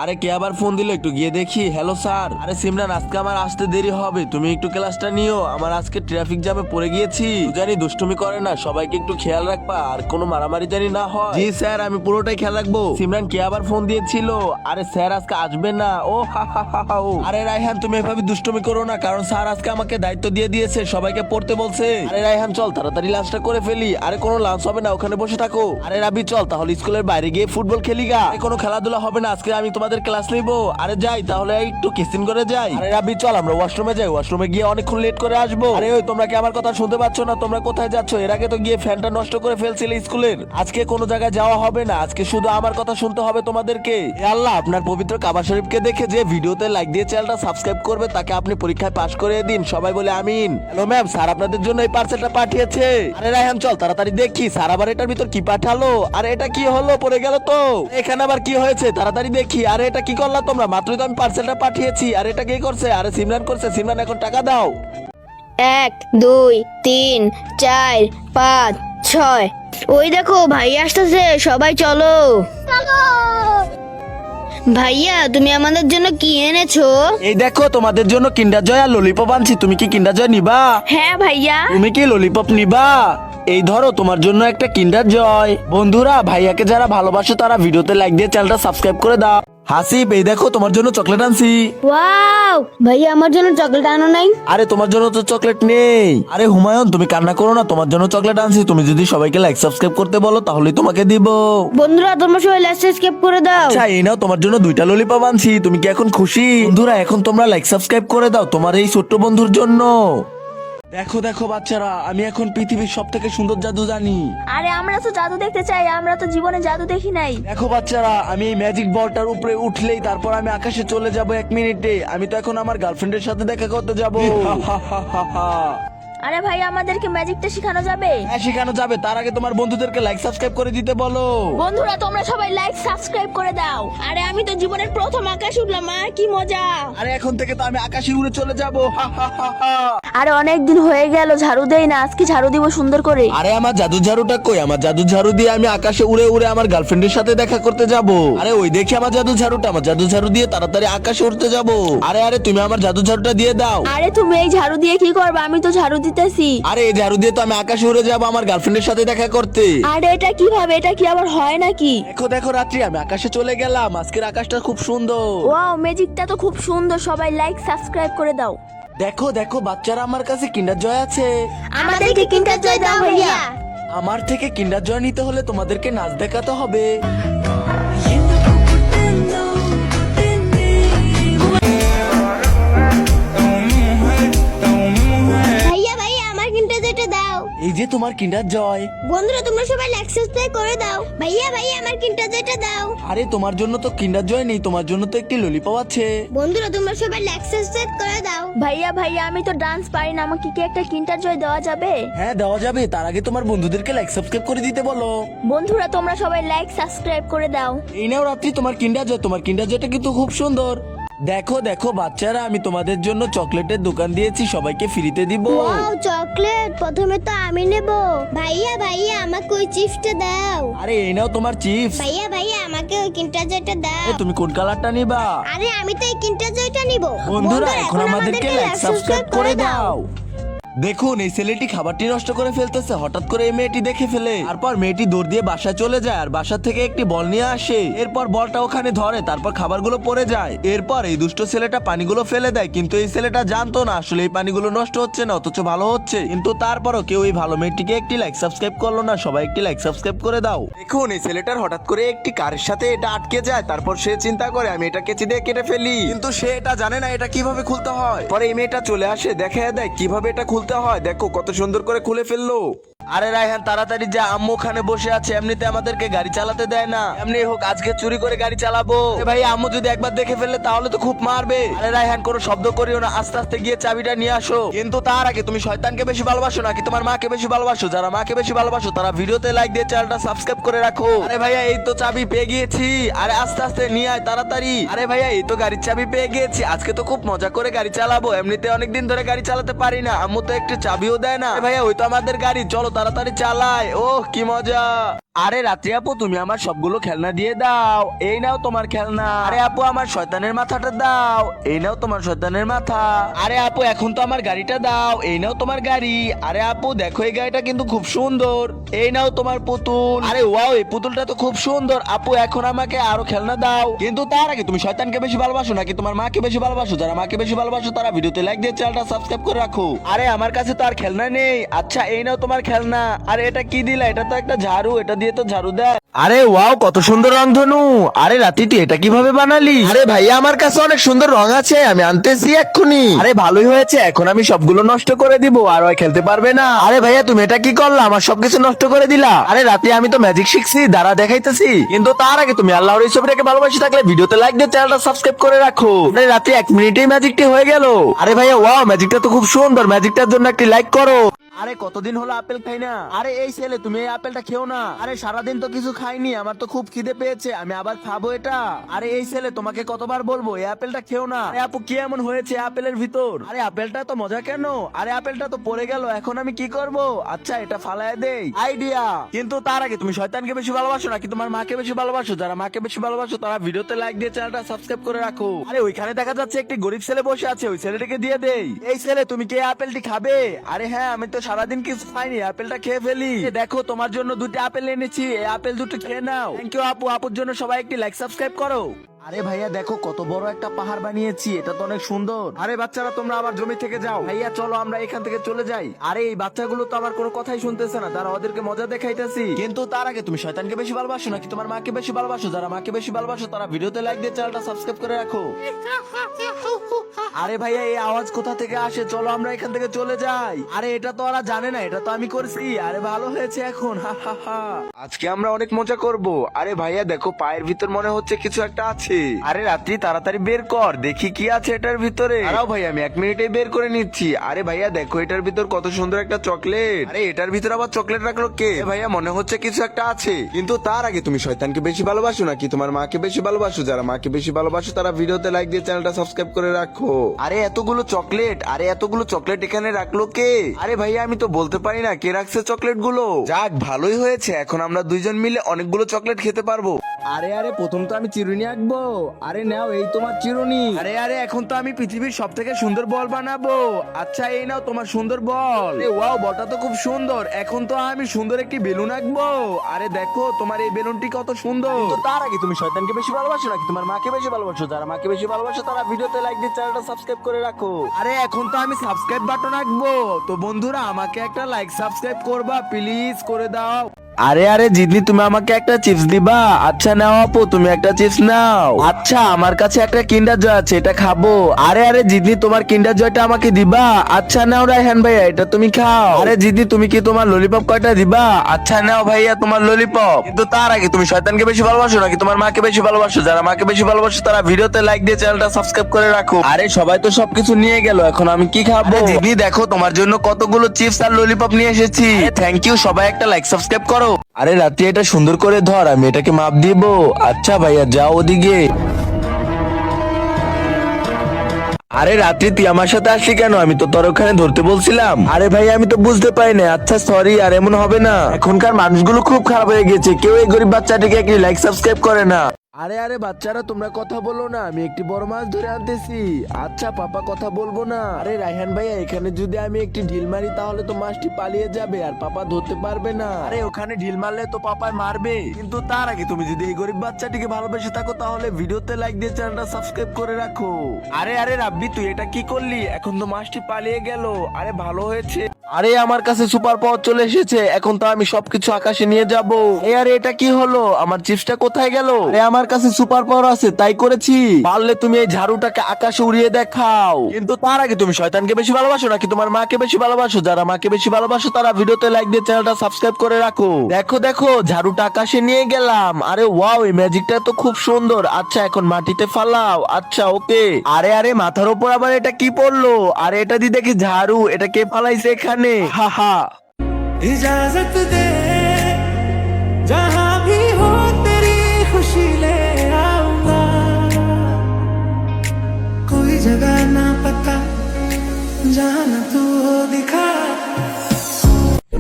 আরে কে আবার ফোন দিল, একটু গিয়ে দেখি। Hello sir. আরে সিমরান, আজকে আমার আসতে দেরি হবে, তুমি একটু ক্লাসটা নিও। আমার আজকে ট্রাফিক জ্যামে পড়ে গিয়েছি। জানি দুষ্টুমি করে না, সবাইকে একটু খেয়াল রাখবা, আর কোনো মারামারি জানি না হয়। জি স্যার, আমি পুরোটাই খেয়াল রাখবো। সিমরান, কে আবার ফোন দিয়েছিল? আরে স্যার আজকে আসবে না। ও হা হা হা হা ও। আরে রায়হান, তুমি এভাবে দুষ্টুমি করো না, কারণ স্যার আজকে আমাকে দায়িত্ব দিয়ে দিয়েছে, সবাইকে পড়তে বলছে। আরে রায়হান চল তাড়াতাড়ি লাঞ্চটা করে ফেলি। আরে কোনো লাঞ্চ হবে না, ওখানে বসে থাকো। আরে রাবি চল তাহলে স্কুলের বাইরে গিয়ে ফুটবল খেলি গা। কোনো খেলাধুলা হবে না আজকে, আমি তোমাদের ক্লাস নিবো। আরে যাই তাহলে, একটু কিসিন করে যাই। আরে রাবি চল আমরা ওয়াশরুমে যাই, ওয়াশরুমে গিয়ে অনেকক্ষণ লেট করে আসবো। আরে ওই তোমরা কি আমার কথা শুনতে পাচ্ছ না? তোমরা কোথায় যাচ্ছ? এর আগে তো গিয়ে ফ্যানটা নষ্ট করে ফেলছিলে স্কুলের। আজকে কোনো জায়গায় যাওয়া হবে না, আজকে শুধু আমার কথা শুনতে হবে তোমাদেরকে। হে আল্লাহ, আপনার পবিত্র কাবা শরীফকে দেখে যে ভিডিওতে লাইক দিয়ে চ্যানেলটা সাবস্ক্রাইব করবে, তাকে আপনি পরীক্ষায় পাশ করে দিন। সবাই বলে আমিন। হ্যালো ম্যাম, স্যার আপনাদের জন্য এই পার্সেলটা পাঠিয়েছে। আরে রায়হান চল তাড়াতাড়ি দেখি স্যার আবার এটার ভিতর কি পাঠালো। আরে এটা কি হলো, পড়ে গেল তো। এখানে আবার কি হয়েছে, তাড়াতাড়ি দেখি। আরে এটা কি করলা তোমরা? মাত্রই তো আমি পার্সেলটা পাঠিয়েছি। আর এটা কে করছে? আরে সিমরান করছে। সিমরান এখন টাকা দাও। 1 2 3 4 5 6। ওই দেখো ভাই আসতেছে, সবাই চলো। ভাইয়া তুমি আমাদের জন্য কি এনেছো? এই দেখো তোমাদের জন্য কিন্ডার জয় আর ললিপপ আনছি। তুমি কি কিন্ডার জয় নিবা? হ্যাঁ ভাইয়া। তুমি কি ললিপপ নিবা? এই ধরো তোমার জন্য একটা কিন্ডার জয়। বন্ধুরা, ভাইয়াকে যারা ভালোবাসো তারা ভিডিওতে লাইক দিয়ে চ্যানেলটা সাবস্ক্রাইব করে দাও। হাসিব, এই দেখো তোমার জন্য চকলেট আনছি। ওয়াও, ভাইয়া আমার জন্য চকলেট আনো নাই? আরে তোমার জন্য তো চকলেট নেই। আরে হুমায়ুন, তুমি কান্না করো না, তোমার জন্য চকলেট আনছি। তুমি যদি সবাইকে লাইক সাবস্ক্রাইব করতে বলো তাহলেই তোমাকে দিব। বন্ধুরা তোমরা সবাই লাইক সাবস্ক্রাইব করে দাও। আচ্ছা এই নাও, তোমার জন্য 2টা ললিপপ আনছি। তুমি কি এখন খুশি? বন্ধুরা এখন তোমরা লাইক সাবস্ক্রাইব করে দাও তোমার এই ছোট্ট বন্ধুর জন্য। দেখো দেখো বাচ্চারা, আমি এখন পৃথিবীর সব থেকে সুন্দর জাদু জানি। আরে আমরা তো জাদু দেখতে চাই, আমরা তো জীবনে জাদু দেখি নাই। দেখো বাচ্চারা, আমি এই ম্যাজিক বলটার উপরে উঠলেই তারপর আমি আকাশে চলে যাব 1 মিনিটে। আমি তো এখন আমার গার্লফ্রেন্ডের সাথে দেখা করতে যাব। আরে ভাই, আমাদেরকে ম্যাজিকটা শেখানো যাবে? হ্যাঁ শেখানো যাবে, তার আগে তোমার বন্ধুদেরকে লাইক সাবস্ক্রাইব করে দিতে বলো। বন্ধুরা তোমরা সবাই লাইক সাবস্ক্রাইব করে দাও। আরে আমি তো জীবনের প্রথম আকাশ উঠলাম, কি মজা। আরে এখন থেকে তো আমি আকাশে উড়ে চলে যাব। আরে অনেক দিন হয়ে গেল ঝাড়ু দেই না, আজকে ঝাড়ু দিব সুন্দর করে। আরে আমার জাদু ঝাড়ুটা কই? আমার জাদু ঝাড়ু দিয়ে আমি আকাশে উড়ে উড়ে আমার গার্লফ্রেন্ডের সাথে দেখা করতে যাব। আরে ওই দেখি আমার জাদু ঝাড়ুটা, আমার জাদু ঝাড়ু দিয়ে তাড়াতাড়ি আকাশে উড়তে যাব। আরে আরে তুমি আমার জাদু ঝাড়ুটা দিয়ে দাও। আরে তুমি এই ঝাড়ু দিয়ে কি করবে? আমি তো ঝাড়ু দিতেছি। আরে এই ঝাড়ু দিয়ে তো আমি আকাশে উড়ে যাব আমার গার্লফ্রেন্ডের সাথে দেখা করতে। আরে এটা কিভাবে? এটা কি আবার হয় নাকি? দেখো দেখো রাত্রি, আমি আকাশে চলে গেলাম। আজকের আকাশটা খুব সুন্দর। ওয়াও, ম্যাজিকটা তো খুব সুন্দর। সবাই লাইক সাবস্ক্রাইব করে দাও। দেখো দেখো বাচ্চারা, আমার কাছে কিন্ডার জয় আছে। আমাদেরকে কিন্ডার জয় দাও ভাইয়া। আমার থেকে কিন্ডার জয় নিতে হলে তোমাদেরকে নাচ দেখাতে হবে। ভাইয়া ভাইয়া আমার কিন্ডার জয়টা দাও। এই যে তোমার কিন্ডার জয়। বন্ধুরা তোমরা সবাই লাইক সাবস্ক্রাইব করে দাও। ভাইয়া ভাইয়া আমার কিন্ডার জয়টা দাও। আরে তোমার জন্য তো কিন্ডার জয় নেই, তোমার জন্য তো একটি ললিপপ আছে। বন্ধুরা তোমরা সবাই লাইক সাবস্ক্রাইব করে দাও। ভাইয়া ভাইয়া আমি তো ডান্স পারি না, আমাকে কি একটা কিন্ডার জয় দেওয়া যাবে? হ্যাঁ দেওয়া যাবে, তার আগে তোমার বন্ধুদেরকে লাইক সাবস্ক্রাইব করে দিতে বলো। বন্ধুরা তোমরা সবাই লাইক সাবস্ক্রাইব করে দাও। এই নাও রাত্রি তোমার কিন্ডার জয়। তোমার কিন্ডার জয়টা কিন্তু খুব সুন্দর। দেখো দেখো বাচ্চারা, আমি তোমাদের জন্য চকলেটের দোকান দিয়েছি, সবাইকে ফ্রিতে দিব। ওয়াও চকলেট, প্রথমে তো আমি নেব। ভাইয়া ভাইয়া আমাকে ওই চিপসটা দাও। আরে এই নাও তোমার চিপস। ভাইয়া ভাইয়া আমাকে ওই কিন্ডার জয়টা দাও। তুমি কোন কালারটা নিবা? আরে আমি তো এই কিন্ডার জয়টা নিব। বন্ধুরা এখন আমাদেরকে লাইক সাবস্ক্রাইব করে দাও। দেখুন এই ছেলেটি খাবারটি নষ্ট করে ফেলতেছে। হঠাৎ করে এই মেয়েটি দেখে ফেলে, তারপর মেয়েটি দৌড় দিয়ে বাসায় চলে যায় আর বাসা থেকে একটি বল নিয়ে আসে। এরপর বলটা ওখানে ধরে, তারপর খাবারগুলো পড়ে যায়। এরপর এই দুষ্ট ছেলেটা পানিগুলো ফেলে দেয়, কিন্তু এই ছেলেটা জানতো না আসলে এই পানিগুলো নষ্ট হচ্ছে না, অথচ ভালো হচ্ছে। কিন্তু তারপরও কেউ এই ভালো মেয়েটিকে একটি লাইক সাবস্ক্রাইব করলো না। সবাই একটি লাইক সাবস্ক্রাইব করে দাও। দেখুন এই ছেলেটার হঠাৎ করে একটি কারের সাথে এটা আটকে যায়, তারপর সে চিন্তা করে আমি এটা কেচি দিয়ে কেটে ফেলি, কিন্তু সে এটা জানে না এটা কিভাবে খুলতে হয়। পরে এই মেয়েটা চলে আসে, দেখে দেয় কিভাবে এটা খুলতে হয়। দেখো কত সুন্দর করে খুলে ফেললো। আরে রায়হান তাড়াতাড়ি যা, আম্মু ওখানে বসে আছে, এমনিতে আমাদেরকে গাড়ি চালাতে দেয় না। এমনি হোক আজকে চুরি করে গাড়ি চালাবো। ভাই আম্মু যদি একবার দেখে ফেললে তাহলে তো খুব মারবে। আরে রায়হান কোনো শব্দ করিও না, আস্তে আস্তে গিয়ে চাবিটা নিয়ে আসো। কিন্তু তার আগে তুমি শয়তানকে বেশি ভালোবাসো নাকি তোমার মাকে বেশি ভালোবাসো? যারা মাকে বেশি ভালোবাসো তারা ভিডিওতে লাইক দিয়ে চ্যানেলটা সাবস্ক্রাইব করে রাখো। আরে ভাইয়া এই তো চাবি পেয়ে গিয়েছি। আরে আস্তে আস্তে নিয়ে আয় তাড়াতাড়ি। আরে ভাইয়া এই তো গাড়ির চাবি পেয়ে গিয়েছি, আজকে তো খুব মজা করে গাড়ি চালাবো। এমনিতে অনেকদিন ধরে গাড়ি চালাতে পারি না, আম্মু তো একটু চাবিও দেয় না। ভাইয়া ওই তো আমাদের গাড়ি, চলো তাড়াতাড়ি চালাই। ওহ কি মজা। আরে রাত্রি আপু, তুমি আমার সবগুলো খেলনা দিয়ে দাও, এই নাও তোমার খেলনা। আরে আপু, আমার শয়তানের মাথাটা দাও, এই নাও তোমার শয়তানের মাথা। আরে আপু, এখন তো আমার গাড়িটা দাও, এই নাও তোমার গাড়ি। আরে আপু দেখো, এই গাড়িটা কিন্তু খুব সুন্দর, এই নাও তোমার পুতুল। আরে ওয়াও, এই পুতুলটা তো খুব সুন্দর। আপু এখন আমাকে আরো খেলনা দাও, কিন্তু তার আগে তুমি শয়তানকে বেশি ভালোবাসো নাকি তোমার মাকে বেশি ভালোবাসো? যারা মাকে বেশি ভালোবাসো তারা ভিডিওতে লাইক দিয়ে চ্যানেলটা সাবস্ক্রাইব করে রাখো। আরে আমার কাছে তো আর খেলনা নেই। আচ্ছা এই নাও তোমার খেলনা। আরে এটা কি দিলা? এটা তো একটা ঝাড়ু, এটা দিয়ে তো ঝাড়ু দেয়। আরে ওয়াও, কত সুন্দর রংধনু। আরে রাতি তুই এটা কিভাবে বানালি? আরে ভাইয়া, আমার কাছে অনেক সুন্দর রং আছে, আমি আনতেছি এক্ষুনি। আরে ভালোই হয়েছে, এখন আমি সবগুলো নষ্ট করে দিব, আর ওই খেলতে পারবে না। আরে ভাইয়া, তুমি এটা কি করলা? আমার সবকিছু নষ্ট করে দিলা। আরে রাতে আমি তো ম্যাজিক শিখছি, দাঁড়া দেখাইতেছি। কিন্তু তার আগে তুমি আল্লাহর এই ছবিটাকে ভালোবাসি থাকলে ভিডিওতে লাইক দিয়ে চ্যানেলটা সাবস্ক্রাইব করে রাখো। আরে রাতে 1 মিনিটেই ম্যাজিকটি হয়ে গেল। আরে ভাইয়া ওয়াও, ম্যাজিকটা তো খুব সুন্দর, ম্যাজিকটার জন্য একটি লাইক করো। আরে কতদিন হলো আপেল খাই না। আরে এই ছেলে, তুমি এই আপেলটা খেও না। আরে সারাদিন তো কিছু খাইনি, আমার তো খুব খিদে পেয়েছে, আমি আবার খাবো এটা। আরে এই ছেলে, তোমাকে কতবার বলবো এই আপেলটা খেও না। আরে আপু, কি এমন হয়েছে আপেলের ভিতর? আরে আপেলটা তো মজা কেন? আরে আপেলটা তো পড়ে গেল, এখন আমি কি করব? আচ্ছা এটা ফালায় দেই, আইডিয়া। কিন্তু তার আগে তুমি শয়তানকে বেশি ভালোবাসো নাকি তোমার মাকে বেশি ভালোবাসো? যারা মাকে বেশি ভালোবাসো তারা ভিডিওতে লাইক দিয়ে চ্যানেলটা সাবস্ক্রাইব করে রাখো। আরে ওইখানে দেখা যাচ্ছে একটি গরিব ছেলে বসে আছে, ওই ছেলেটাকে দিয়ে দেই। এই ছেলে, তুমি কি এই আপেলটি খাবে? আরে হ্যাঁ, আমি তো সারাদিন কিছু খাইনি, আপেলটা খেয়ে ফেলি। দেখো তোমার জন্য 2টি আপেল এনেছি, এই আপেল দুটো খেয়ে নাও। থ্যাংক ইউ আপু, আপুর জন্য সবাই একটি লাইক সাবস্ক্রাইব করো। আরে ভাইয়া দেখো, কত বড় একটা পাহাড় বানিয়েছি, এটা তো অনেক সুন্দর। আরে বাচ্চারা, তোমরা আবার জমি থেকে যাও। ভাইয়া চলো আমরা এখান থেকে চলে যাই। আরে এই বাচ্চাগুলো তো আমার কোনো কথাই শুনতেছে না, তারা ওদেরকে মজা দেখাইতেছি। কিন্তু তার আগে তুমি শয়তানকে বেশি ভালোবাসো নাকি তোমার মাকে বেশি ভালোবাসো? যারা মাকে বেশি ভালোবাসো তারা ভিডিওতে লাইক দিয়ে চ্যানেলটা সাবস্ক্রাইব করে রাখো। আরে ভাইয়া, এই আওয়াজ কোথা থেকে আসে? চলো আমরা এখান থেকে চলে যাই। আরে এটা তো ওরা জানে না, এটা তো আমি করছি। আরে ভালো হয়েছে এখন, হা হা হা। আজকে আমরা অনেক মজা করব। আরে ভাইয়া দেখো, পায়ের ভিতর মনে হচ্ছে কিছু একটা আছে। আরে রাত্রি, তাড়াতাড়ি বের কর, দেখি কি আছে এটার ভিতরে। দাঁড়াও ভাই, আমি 1 মিনিটে বের করে নিচ্ছি। আরে ভাইয়া দেখো, এটার ভিতর কত সুন্দর একটা চকলেট। আরে এটার ভিতর আবার চকলেট রাখলো কে? ভাইয়া মনে হচ্ছে কিছু একটা আছে। কিন্তু তার আগে তুমি শয়তানকে বেশি ভালোবাসো নাকি তোমার মাকে বেশি ভালোবাসো? যারা মাকে বেশি ভালোবাসো তারা ভিডিওতে লাইক দিয়ে চ্যানেলটা সাবস্ক্রাইব করে রাখো। আরে এতগুলো চকলেট, আরে এতগুলো চকলেট এখানে রাখলো কে? আরে ভাইয়া, আমি তো বলতে পারি না কে রাখছে চকলেট গুলো। যাক ভালোই হয়েছে, এখন আমরা দুইজন মিলে অনেকগুলো চকলেট খেতে পারবো। আরে আরে, প্রথম তো আমি চিরুনি আঁকবো। আরে নাও, এই তোমার চিরুনি। আরে আরে, এখন তো আমি পৃথিবীর সব থেকে সুন্দর বল বানাবো। আচ্ছা এই নাও তোমার সুন্দর বল। ওয়াও, বলটা তো খুব সুন্দর। এখন তো আমি সুন্দর একটি বেলুন আঁকবো। আরে দেখো, তোমার এই বেলুনটি কত সুন্দর। তো তার আগে তুমি শয়তানকে বেশি ভালোবাসো নাকি তোমার মাকে বেশি ভালোবাসো? যারা মাকে বেশি ভালোবাসো তারা ভিডিওতে লাইক দিয়ে চ্যানেলটা সাবস্ক্রাইব করে রাখো। আরে এখন তো আমি সাবস্ক্রাইব বাটন আঁকবো। তো বন্ধুরা, আমাকে একটা লাইক সাবস্ক্রাইব করবা প্লিজ, করে দাও। আরে আরে জিতলি, তুমি আমাকে একটা চিপস দিবা? আচ্ছা নাও আপু, তুমি একটা চিপস নাও। আচ্ছা, আমার কাছে একটা কিন্ডার জয় আছে, এটা খাবো। আরে আরে জিতলি, তোমার কিন্ডার জয়টা আমাকে দিবা? আচ্ছা নাও রায়হান ভাইয়া, এটা তুমি খাও। আরে জিতলি, তুমি কি তোমার ললিপপ কয়টা দিবা? আচ্ছা নাও ভাইয়া তোমার ললিপপ। কিন্তু তার আগে তুমি শয়তানকে বেশি ভালোবাসো নাকি তোমার মাকে বেশি ভালোবাসো? যারা মাকে বেশি ভালোবাসো তারা ভিডিওতে লাইক দিয়ে চ্যানেলটা সাবস্ক্রাইব করে রাখো। আরে সবাই তো সবকিছু নিয়ে গেল, এখন আমি কি খাবো? জিতলি দেখো, তোমার জন্য কতগুলো চিপস আর ললিপপ নিয়ে এসেছি। থ্যাংক ইউ, সবাই একটা লাইক সাবস্ক্রাইব করো। আরে রাত্রি, এটা সুন্দর করে ধর, আমি এটাকে মাপ দিব। আচ্ছা ভাইয়া, যাও ওদিকে। আরে রাত্রি, তুই আমার সাথে আসলি কেন? আমি তো তোর ওখানে ধরতে বলছিলাম। আরে ভাই, আমি তো বুঝতে পারি না। আচ্ছা সরি, আর এমন হবে না। এখনকার মানুষগুলো খুব খারাপ হয়ে গেছে, কেউ এই গরিব বাচ্চাটিকে একটি লাইক সাবস্ক্রাইব করে না। আরে আরে বাচ্চারা, তোমরা কথা বলো না, আমি একটি বড় মাছ ধরে আনতেছি। আচ্ছা পাপা, কথা বলবো না। আরে রায়হান ভাইয়া, এখানে যদি আমি একটি ঢিল মারি তাহলে তো মাছটি পালিয়ে যাবে আর পাপা ধরতে পারবে না। আরে ওখানে ঢিল মারলে তো পাপায় মারবে। কিন্তু তার আগে তুমি যদি এই গরিব বাচ্চাটিকে ভালোবেসে থাকো তাহলে ভিডিওতে লাইক দিয়ে চ্যানেলটা সাবস্ক্রাইব করে রাখো। আরে আরে রাব্বি, তুই এটা কি করলি? এখন তো মাছটি পালিয়ে গেল। আরে ভালো হয়েছে। আরে আমার কাছে সুপার পাওয়ার চলে এসেছে, এখন তো আমি সবকিছু আকাশে নিয়ে যাব। আরে এটা কি হলো? আমার চিপসটা কোথায় গেল? আরে আমার কাছে সুপার পাওয়ার আছে, তাই করেছি। পারলে তুমি এই ঝাড়ুটাকে আকাশে উড়িয়ে দেখাও। কিন্তু তার আগে তুমি শয়তানকে বেশি ভালোবাসো নাকি তোমার মাকে বেশি ভালোবাসো? যারা মাকে বেশি ভালোবাসো তারা ভিডিওতে লাইক দিয়ে চ্যানেলটা সাবস্ক্রাইব করে রাখো। দেখো দেখো, ঝাড়ুটা আকাশে নিয়ে গেলাম। আরে ওয়াও, এই ম্যাজিকটা তো খুব সুন্দর। আচ্ছা এখন মাটিতে ফালাও। আচ্ছা ওকে। আরে আরে, মাথার উপর আবার এটা কি পড়লো? আরে এটা দিয়ে দেখি ঝাড়ু, এটা কে ফালাইছে এখানে? হা হা। इजाजत दे, जहां भी हो तेरी खुशी ले आऊंगा। कोई जगह ना पता, जहां न तू हो दिखा।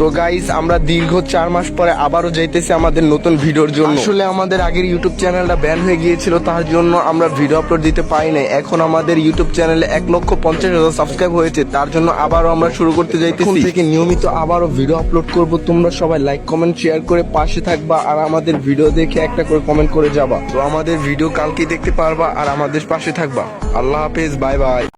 তো গাইস আমরা দীর্ঘ 4 মাস পরে আবারও যাইতেছি আমাদের নতুন ভিডিওর জন্য। আসলে আমাদের আগের ইউটিউব চ্যানেলটা ব্যান হয়ে গিয়েছিল, তার জন্য আমরা ভিডিও আপলোড দিতে পারি নাই। এখন আমাদের ইউটিউব চ্যানেলে 1,50,000 সাবস্ক্রাইব হয়েছে, তার জন্য আবারও আমরা শুরু করতে যাইতেছি। এখন থেকে নিয়মিত আবারও ভিডিও আপলোড করব। তোমরা সবাই লাইক কমেন্ট শেয়ার করে পাশে থাকবা আর আমাদের ভিডিও দেখে একটা করে কমেন্ট করে যাবা। তো আমাদের ভিডিও কালকেই দেখতে পারবা আর আমাদের পাশে থাকবা। আল্লাহ হাফেজ, বাই বাই।